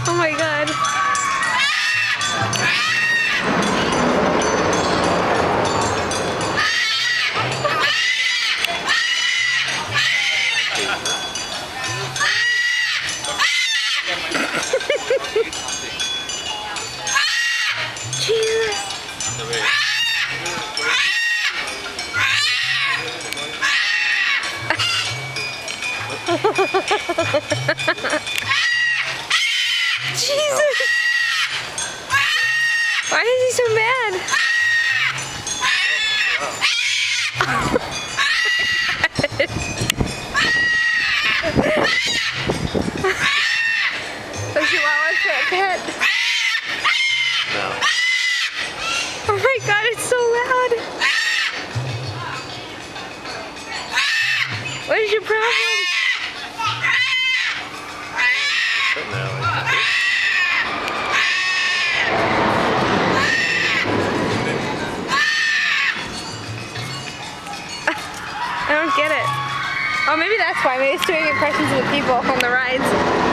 Oh my god. Jesus. Jesus! Why is he so mad? Does you want one for a pet? No. Oh my god, it's so loud! What is your problem? Sitting there like I don't get it. Oh, maybe that's why. Maybe it's doing impressions of the people on the rides.